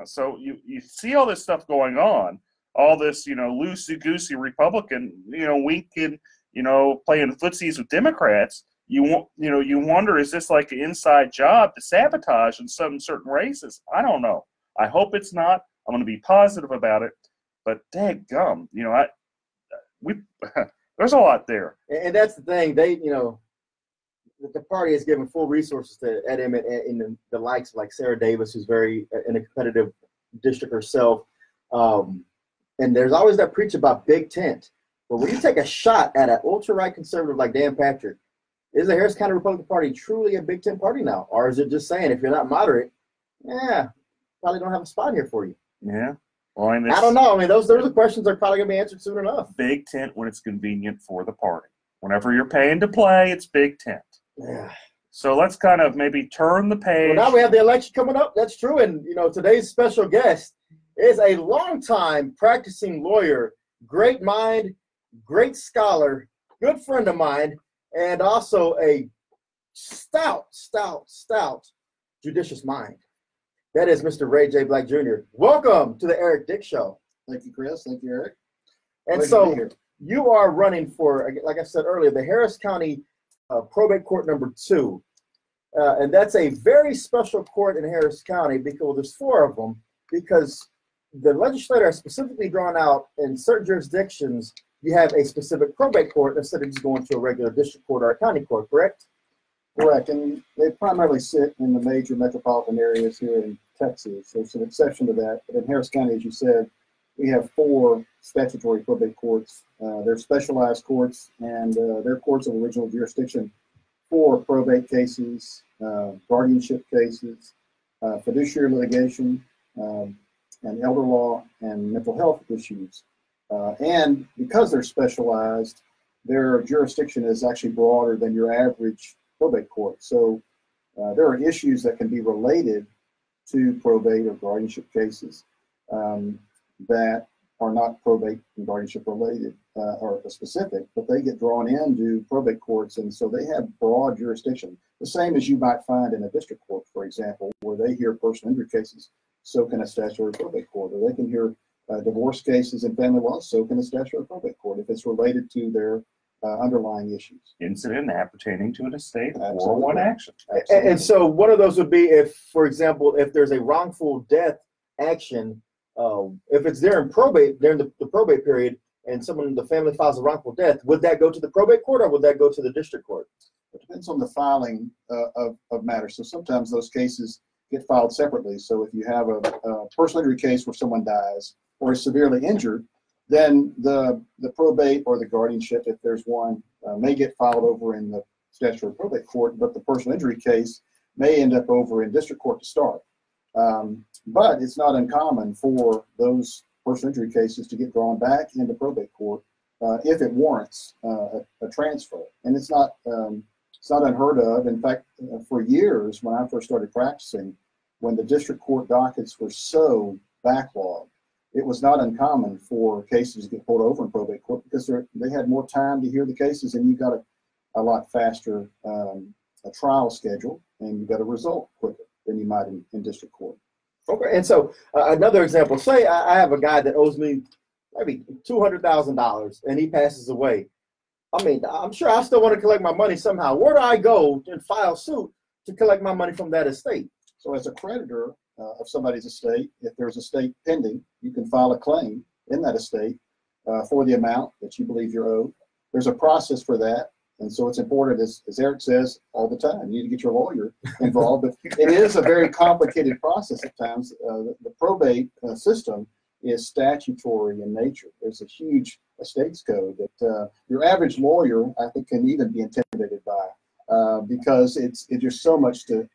so you see all this stuff going on, all this loosey-goosey Republican winking, playing footsies with Democrats. You wonder, is this like an inside job to sabotage in some certain races? I don't know. I hope it's not. I'm going to be positive about it. But dadgum, there's a lot there. And that's the thing. The party is giving full resources to Ed Emmett and the likes of like Sarah Davis, who's very in a competitive district herself. And there's always that preach about big tent. But when you take a shot at an ultra-right conservative like Dan Patrick, is the Harris County Republican Party truly a big tent party now? Or is it just saying if you're not moderate, probably don't have a spot here for you? Yeah. Well, I don't know. I mean, those are questions that are probably going to be answered soon enough. Big tent when it's convenient for the party. Whenever you're paying to play, it's big tent. Yeah. So let's kind of maybe turn the page. Well, now we have the election coming up. That's true. And, today's special guest is a longtime practicing lawyer, great mind, great scholar, good friend of mine, and also a stout judicious mind. That is Mr. Ray J. Black Jr. Welcome to the Eric Dick Show. Thank you, Chris. Thank you, Eric. And so you are running for, like I said earlier, the Harris County Probate Court number 2. And that's a very special court in Harris County because there's 4 of them, because the legislator has specifically drawn out in certain jurisdictions, you have a specific probate court instead of just going to a regular district court or a county court, correct? Correct. And they primarily sit in the major metropolitan areas here in Texas. There's an exception to that. But in Harris County, as you said, we have 4 statutory probate courts. They're specialized courts, and they're courts of original jurisdiction for probate cases, guardianship cases, fiduciary litigation, and elder law and mental health issues. And because they're specialized, their jurisdiction is actually broader than your average probate court. So there are issues that can be related to probate or guardianship cases that are not probate and guardianship related or specific, but they get drawn into probate courts, and so they have broad jurisdiction. The same as you might find in a district court, for example, where they hear personal injury cases, so can a statutory probate court, or they can hear divorce cases and family law, so can a statutory probate court if it's related to their underlying issues. Incident appertaining to an estate or one action. And so one of those would be if, for example, if there's a wrongful death action, if it's there in probate, during the probate period, and someone in the family files a wrongful death, would that go to the probate court or would that go to the district court? It depends on the filing of matters. So sometimes those cases get filed separately. So if you have a personal injury case where someone dies or is severely injured, then the probate or the guardianship, if there's one, may get filed over in the statutory probate court, but the personal injury case may end up over in district court to start. But it's not uncommon for those personal injury cases to get drawn back into probate court if it warrants a transfer. And it's not unheard of. In fact, for years, when I first started practicing, when the district court dockets were so backlogged, it was not uncommon for cases to get pulled over in probate court because they had more time to hear the cases, and you got a lot faster a trial schedule, and you got a result quicker than you might in district court. Okay, and so another example, say I have a guy that owes me maybe $200,000 and he passes away. I mean, I'm sure I still want to collect my money somehow. Where do I go and file suit to collect my money from that estate? So as a creditor of somebody's estate, if there's a estate pending, you can file a claim in that estate for the amount that you believe you're owed. There's a process for that. And so it's important, as Eric says all the time, you need to get your lawyer involved. But it is a very complicated process at times. The probate system is statutory in nature. There's a huge estates code that your average lawyer, I think, can even be intimidated by because it's just so much to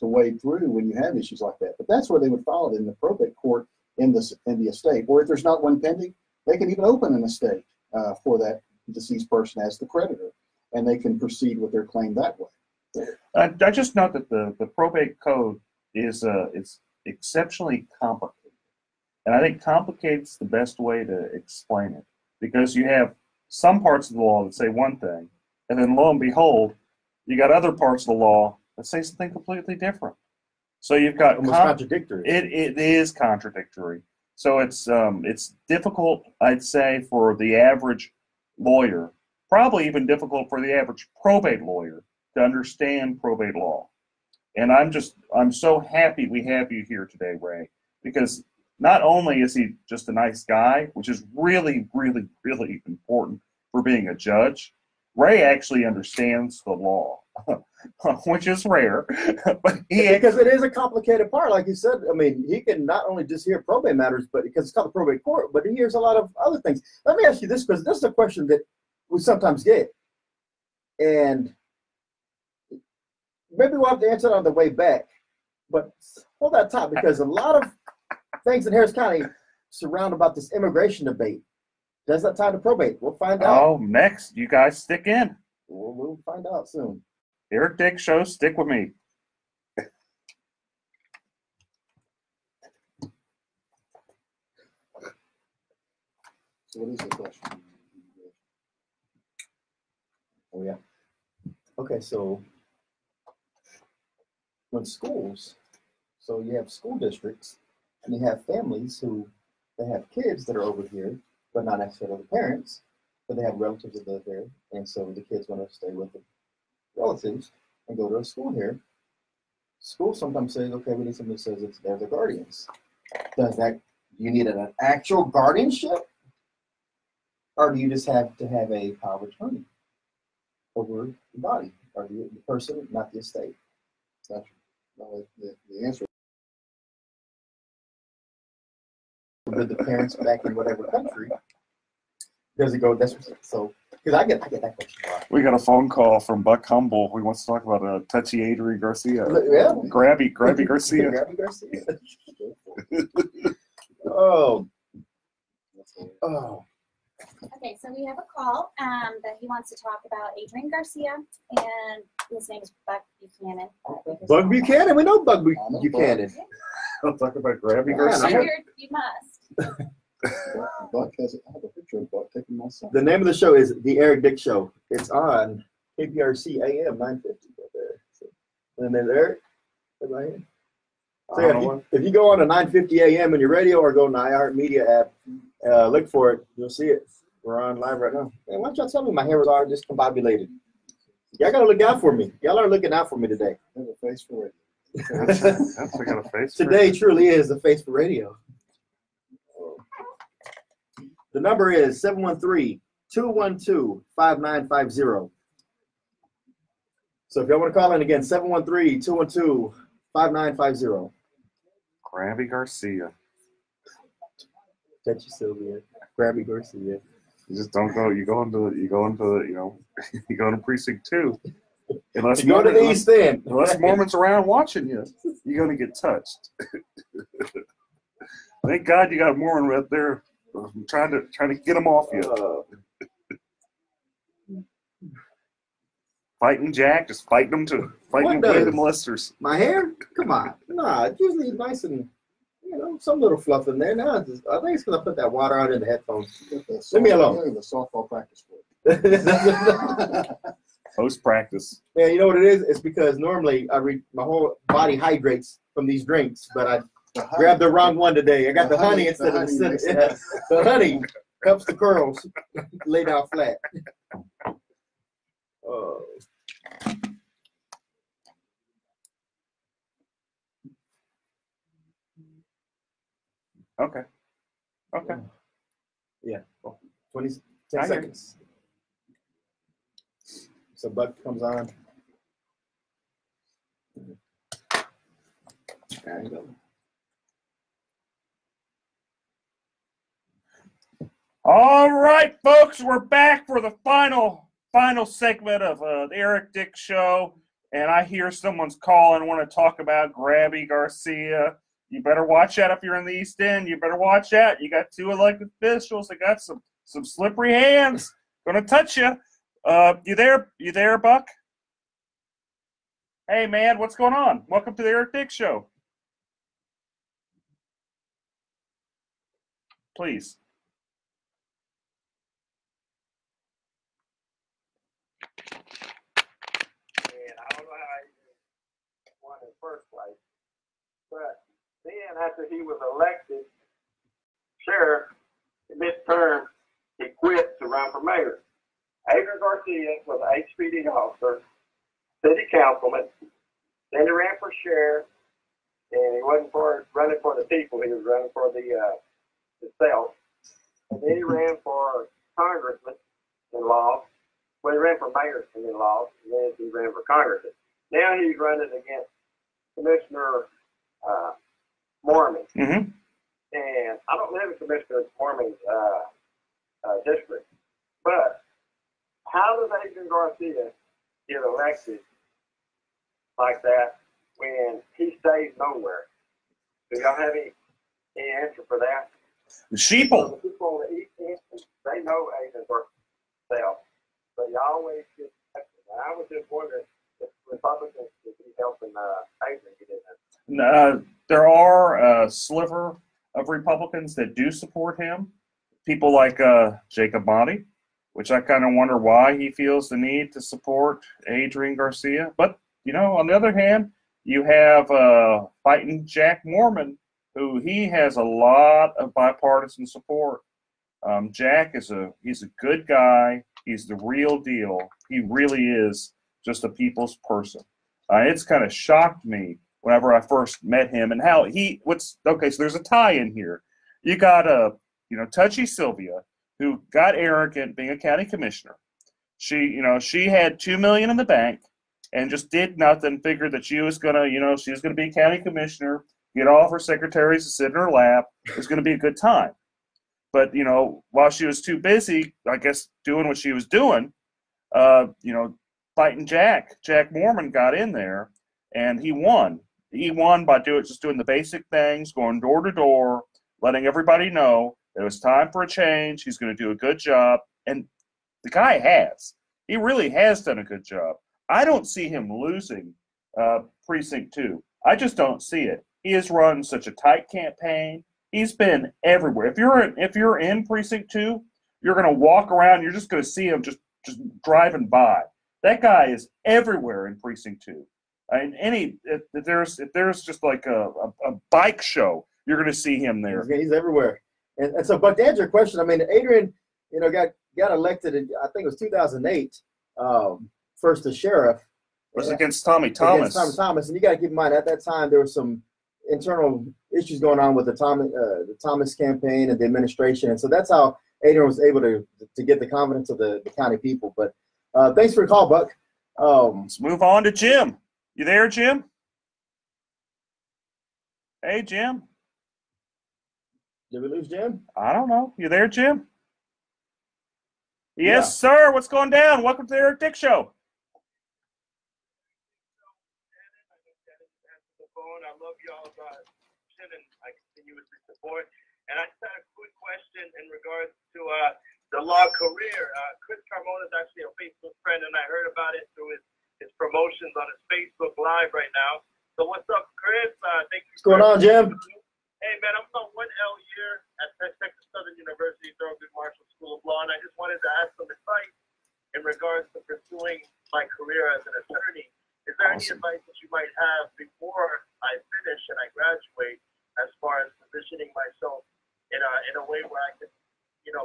wade through when you have issues like that. But that's where they would file it in the probate court in the estate. Or if there's not one pending, they can even open an estate for that deceased person as the creditor, and they can proceed with their claim that way. I just note that the probate code is it's exceptionally complicated, and I think complicate's the best way to explain it, because you have some parts of the law that say one thing, and then lo and behold, you got other parts of the law that say something completely different. So you've got almost contradictory. It is contradictory. So it's difficult, I'd say, for the average lawyer, probably even difficult for the average probate lawyer to understand probate law. And I'm so happy we have you here today, Ray, because not only is he just a nice guy, which is really, really, really important for being a judge, Ray actually understands the law, which is rare. But because it is a complicated part, like you said. I mean, he can not only just hear probate matters, but because it's called the probate court, but he hears a lot of other things. Let me ask you this, because this is a question that we sometimes get, and maybe we'll have to answer it on the way back. But hold that thought, because a lot of things in Harris County surround about this immigration debate. Does that tie to probate? We'll find out. Oh, next, you guys stick in. We'll find out soon. Eric Dick Show, stick with me. So what is the question? Oh, yeah. Okay, so when schools, so you have school districts, and you have families who, they have kids that are over here, but not necessarily the parents, but they have relatives that live here, and so the kids want to stay with the relatives and go to a school here. School sometimes says, okay, we need somebody that says they're the guardians. Does that, you need an actual guardianship? Or do you just have to have a power of attorney over the body, or the person, not the estate? Gotcha. No, the answer. With the parents back in whatever country, does it go? That's so. Because I get that question a lot. We got a phone call from Buck Humble. He wants to talk about a touchy Adri Garcia. Yeah. Grabby Garcia. Grabby Garcia. Oh. Okay, so we have a call that he wants to talk about Adrian Garcia, and his name is Buck Buchanan. Buck Buchanan, we know Buck Buchanan. I'll talk about Grabby I Garcia. figured you must. Buck I have a picture of Buck taking my son. The name of the show is The Eric Dick Show. It's on KPRC AM 950. Right there. So, and then Eric, everybody here. So if you go on to 950 AM in your radio or go on the iHeartMedia app, look for it. You'll see it. We're on live right now. Man, why don't y'all tell me my hair was already discombobulated? Y'all got to look out for me. Y'all are looking out for me today. I have a face for it. That's like a face. Today truly is the face for radio. The number is 713-212-5950. So if y'all want to call in again, 713-212-5950. Grabby Garcia. Touchy Sylvia. Grabby Garcia. You just don't go. You go into you go to precinct 2. Unless you go to the East End. Unless Mormons around watching you, you're gonna get touched. Thank God you got a Mormon right there. I'm trying to get them off you. Fighting Jack, just fighting them to fighting away the molesters. My hair? Come on. Nah, it's usually nice and, some little fluff in there. Now I think it's because I put that water out in the headphones. Leave me alone. The softball practice for Post practice. Yeah, you know what it is? It's because normally my whole body hydrates from these drinks, but I grabbed the wrong one today. I got the honey instead of the cinnamon. Yeah. The honey helps the curls lay down flat. Oh. Okay. Yeah. 10 seconds. So Buck comes on. There you go. All right, folks, we're back for the final segment of the Eric Dick Show, and I hear someone's calling and want to talk about Grabby Garcia. You better watch out if you're in the East End. You better watch out. You got two elected officials that got some slippery hands. Gonna touch you. You there? You there, Buck? Hey, man, what's going on? Welcome to the Eric Dick Show. Please. And I don't know how he won in the first place, but then after he was elected sheriff, midterm, he quit to run for mayor. Adrian Garcia was an HPD officer, city councilman, then he ran for sheriff, and he wasn't running for the people, he was running for himself. And then he ran for congressman and lost. Well, he ran for mayor and then lost, and then he ran for congressman. Now he's running against Commissioner Mormon. Mm-hmm. And I don't live in Commissioner Mormon's district, but how does Adrian Garcia get elected like that when he stays nowhere? Do y'all have any answer for that? The sheeple. The people on the East End, they know Adrian Garcia, but you always get elected. And I was just wondering if Republicans would be helping Adrian get in there. There are a sliver of Republicans that do support him. People like Jacob Motti, which I kind of wonder why he feels the need to support Adrian Garcia. But, you know, on the other hand, you have fighting Jack Mormon, who he has a lot of bipartisan support. Jack he's a good guy. He's the real deal. He really is just a people's person. It's kind of shocked me whenever I first met him and how so there's a tie in here. You got Touchy Sylvia, who got arrogant being a county commissioner. She had $2 million in the bank and just did nothing, figured that she was gonna be a county commissioner, get all of her secretaries to sit in her lap. It was gonna be a good time. But, while she was too busy, I guess, doing what she was doing, fighting Jack Mormon got in there and he won. He won by just doing the basic things, going door to door, letting everybody know that it was time for a change. He's going to do a good job. And the guy he really has done a good job. I don't see him losing Precinct 2. I just don't see it. He has run such a tight campaign. He's been everywhere. If you're in Precinct 2, you're going to walk around. You're just going to see him just driving by. That guy is everywhere in Precinct 2. If there's just like a bike show, you're going to see him there. He's everywhere. And so, but to answer your question, I mean, Adrian, got elected in, I think it was 2008, first as sheriff. It was against Tommy Thomas. And you got to keep in mind, at that time, there was some internal issues going on with the Thomas campaign and the administration. And so that's how Adrian was able to get the confidence of the county people. But thanks for your call, Buck. Let's move on to Jim. You there, Jim? Hey, Jim. Did we lose Jim? I don't know. You there, Jim? Yes, sir. What's going down? Welcome to the Eric Dick Show. I love y'all's and I continuously support. And I just had a quick question in regards to the law career. Chris Carmona is actually a Facebook friend, and I heard about it through his promotions on his Facebook Live right now. So what's up, Chris? Thank you. What's going on, Jim? Hey, man, I'm on 1L year at Texas Southern University, Thurgood Marshall School of Law, and I just wanted to ask some advice in regards to pursuing my career as an attorney. Is there any advice that you might have before I finish and I graduate as far as positioning myself in a way where I can,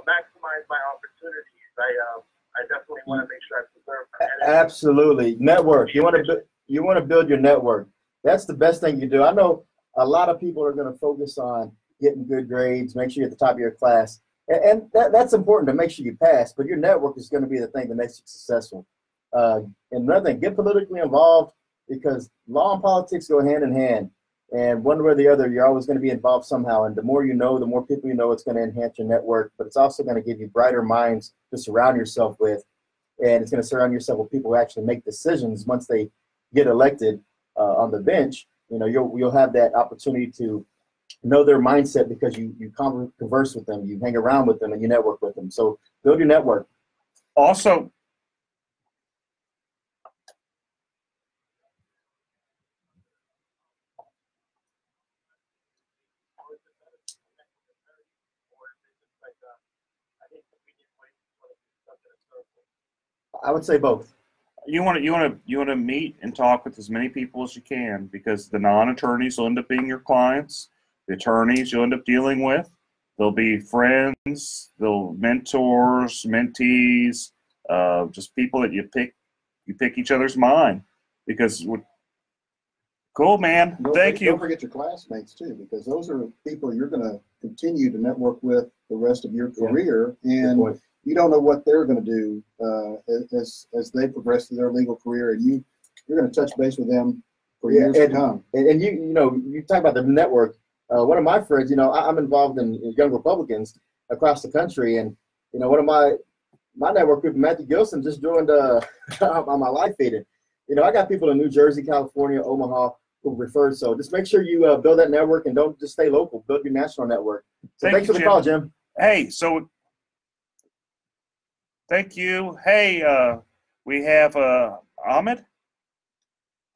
maximize my opportunities? I definitely want to make sure I preserve my energy. Absolutely. Network. You want to build your network. That's the best thing you do. I know a lot of people are going to focus on getting good grades, make sure you're at the top of your class. And that's important to make sure you pass, but your network is going to be the thing that makes you successful. And another thing, get politically involved, because law and politics go hand in hand. And one way or the other, you're always going to be involved somehow. And the more you know, the more people you know, it's going to enhance your network. But it's also going to give you brighter minds to surround yourself with. And it's going to surround yourself with people who actually make decisions once they get elected on the bench. You know, you'll have that opportunity to know their mindset because you converse with them, you hang around with them, and you network with them. So build your network. Also, I would say both. you want to meet and talk with as many people as you can, because the non-attorneys will end up being your clients. The attorneys you'll end up dealing with, they'll be friends, they'll mentors, mentees, just people that you pick each other's mind. Because cool, man. Thank you. Don't forget your classmates too, because those are people you're going to continue to network with the rest of your career, and you don't know what they're going to do as they progress through their legal career, and you're going to touch base with them for years to come. And you talk about the network. One of my friends, I'm involved in Young Republicans across the country, and one of my network group, Matthew Gilson, just joined on my live feed. I got people in New Jersey, California, Omaha who referred. So just make sure you build that network and don't just stay local. Build your national network. So thanks for the call, Jim. Hey, so thank you. Hey, we have Ahmed.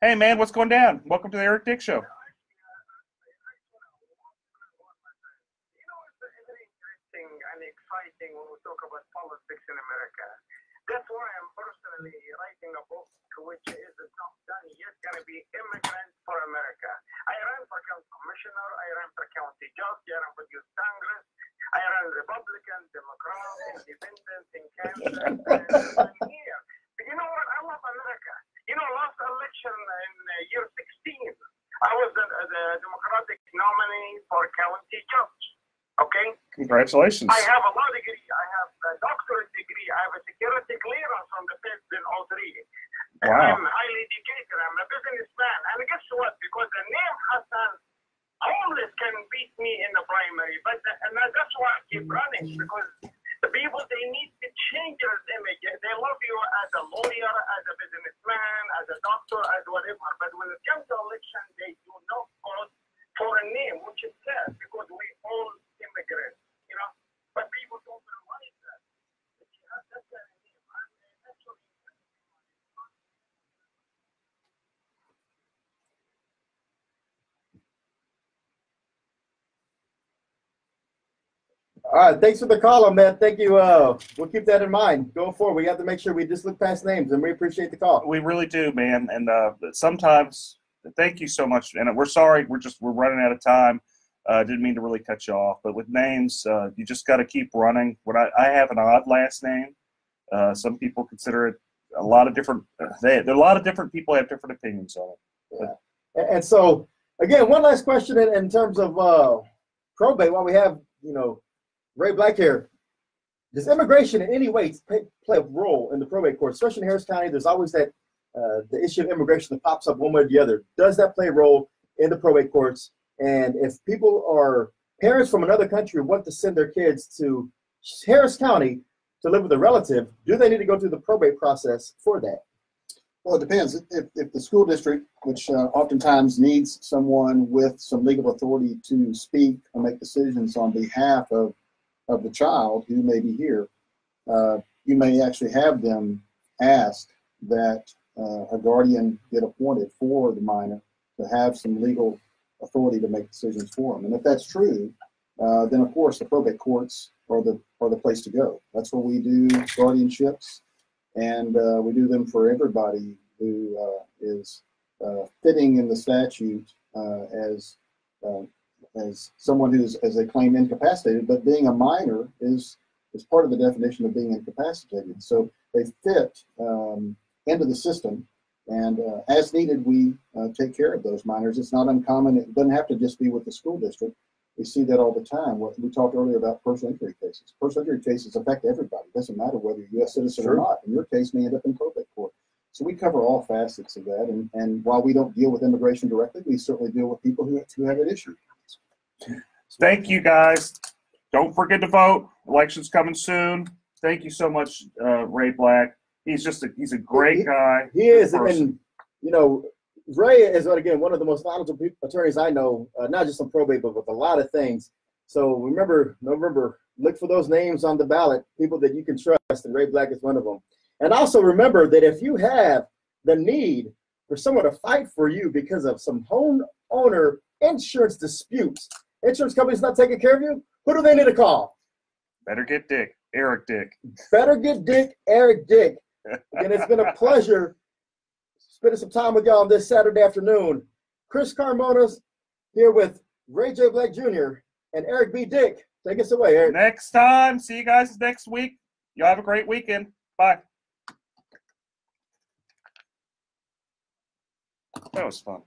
Hey, man, what's going down? Welcome to the Eric Dick Show. And exciting when we talk about politics in America. That's why I'm personally writing a book, which is not done yet, going to be Immigrant for America. I ran for county commissioner, I ran for county judge, I ran for youth Congress, I ran Republican, Democrat, Independent in Kansas, and I'm here. But you know what? I love America. Last election in year 16, I was the Democratic nominee for county judge. Okay? Congratulations. I have a law degree. I have a doctorate degree. I have a security clearance from the feds in all three. Wow. I'm highly educated. I'm a businessman. And guess what? Because the name Hassan always can beat me in the primary. And that's why I keep running. Because the people, they need to change their image. They love you as a lawyer, as a businessman, as a doctor, as whatever. But when it comes to election, they do not vote for a name, which is sad, because we all immigrants, but people don't realize that. That's a name. All right, thanks for the call, man. Thank you. We'll keep that in mind going forward. We have to make sure we just look past names, and we appreciate the call. We really do, man. And sometimes, thank you so much. And we're sorry, we're running out of time. Didn't mean to really cut you off, but with names, you just got to keep running. I have an odd last name. Some people consider it a lot of different. A lot of different people have different opinions on it. Yeah. And so, again, one last question in terms of probate. While we have Ray Black here, does immigration in any way play a role in the probate court, especially in Harris County? There's always that the issue of immigration that pops up one way or the other. Does that play a role in the probate courts? And if people are parents from another country want to send their kids to Harris County to live with a relative, do they need to go through the probate process for that? Well, it depends. If the school district, which oftentimes needs someone with some legal authority to speak and make decisions on behalf of the child who may be here, you may actually have them ask that a guardian get appointed for the minor to have some legal authority to make decisions for them. And if that's true, then of course the probate courts are the place to go. That's where we do guardianships, and we do them for everybody who is fitting in the statute as someone who's, as they claim, incapacitated. But being a minor is part of the definition of being incapacitated. So they fit into the system. And as needed, we take care of those minors. It's not uncommon. It doesn't have to just be with the school district. We see that all the time. We talked earlier about personal injury cases. Personal injury cases affect everybody. It doesn't matter whether you're a U.S. citizen or not. In your case, may end up in probate court. So we cover all facets of that. And while we don't deal with immigration directly, we certainly deal with people who have an issue. Thank you, guys. Don't forget to vote. Election's coming soon. Thank you so much, Ray Black. He's a great guy. He is, and you know, Ray is again one of the most knowledgeable attorneys I know, not just on probate, but with a lot of things. So remember, November, look for those names on the ballot, people that you can trust, and Ray Black is one of them. And also remember that if you have the need for someone to fight for you because of some homeowner insurance disputes, insurance company's not taking care of you, who do they need to call? Better get Dick, Eric Dick. Better get Dick, Eric Dick. Again, it's been a pleasure spending some time with y'all on this Saturday afternoon. Chris Carmonas here with Ray J. Black Jr. and Eric B. Dick. Take us away, Eric. Next time. See you guys next week. Y'all have a great weekend. Bye. That was fun.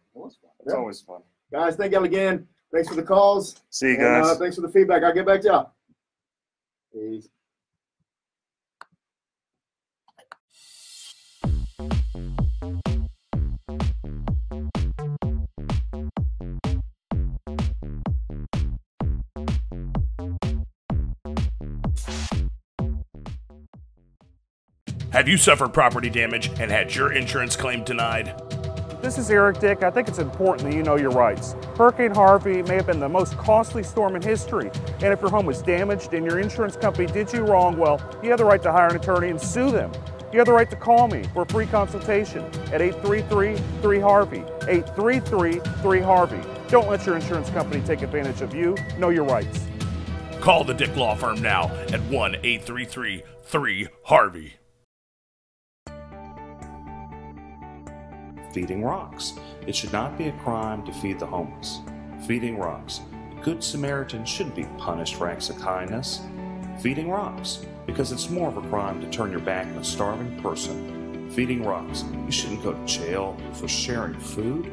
It's always fun. Guys, thank y'all again. Thanks for the calls. See you guys. And, thanks for the feedback. I'll get back to y'all. Peace. Have you suffered property damage and had your insurance claim denied? This is Eric Dick. I think it's important that you know your rights. Hurricane Harvey may have been the most costly storm in history, and if your home was damaged and your insurance company did you wrong, well, you have the right to hire an attorney and sue them. You have the right to call me for a free consultation at 833-3-HARVEY, 833-3-HARVEY. Don't let your insurance company take advantage of you. Know your rights. Call the Dick Law Firm now at 1-833-3-HARVEY. Feeding rocks. It should not be a crime to feed the homeless. Feeding rocks. A good Samaritan shouldn't be punished for acts of kindness. Feeding rocks. Because it's more of a crime to turn your back on a starving person. Feeding rocks. You shouldn't go to jail for sharing food.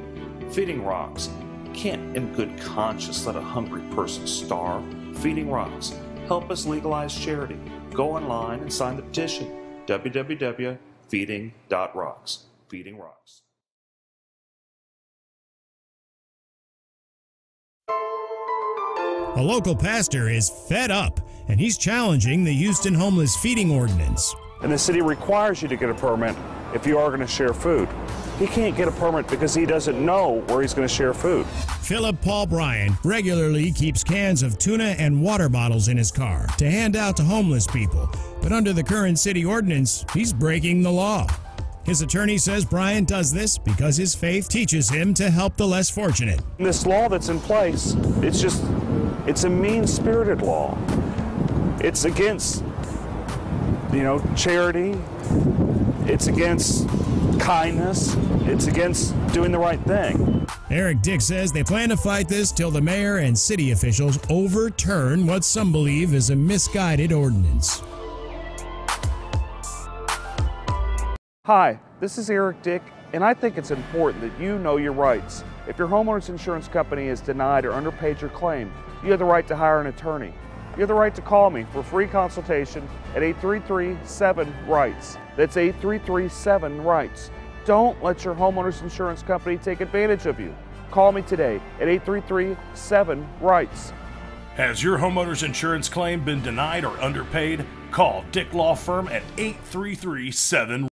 Feeding rocks. You can't in good conscience let a hungry person starve. Feeding rocks. Help us legalize charity. Go online and sign the petition. www.feeding.rocks. Feeding rocks. A local pastor is fed up, and he's challenging the Houston homeless feeding ordinance. And the city requires you to get a permit if you are going to share food. He can't get a permit because he doesn't know where he's going to share food. Philip Paul Bryan regularly keeps cans of tuna and water bottles in his car to hand out to homeless people, but under the current city ordinance, he's breaking the law. His attorney says Bryan does this because his faith teaches him to help the less fortunate. This law that's in place, it's a mean-spirited law. It's against, charity. It's against kindness. It's against doing the right thing. Eric Dick says they plan to fight this till the mayor and city officials overturn what some believe is a misguided ordinance. Hi, this is Eric Dick, and I think it's important that you know your rights. If your homeowner's insurance company has denied or underpaid your claim, you have the right to hire an attorney. You have the right to call me for a free consultation at 833-7-RIGHTS. That's 833-7-RIGHTS. Don't let your homeowner's insurance company take advantage of you. Call me today at 833-7-RIGHTS. Has your homeowner's insurance claim been denied or underpaid? Call Dick Law Firm at 833-7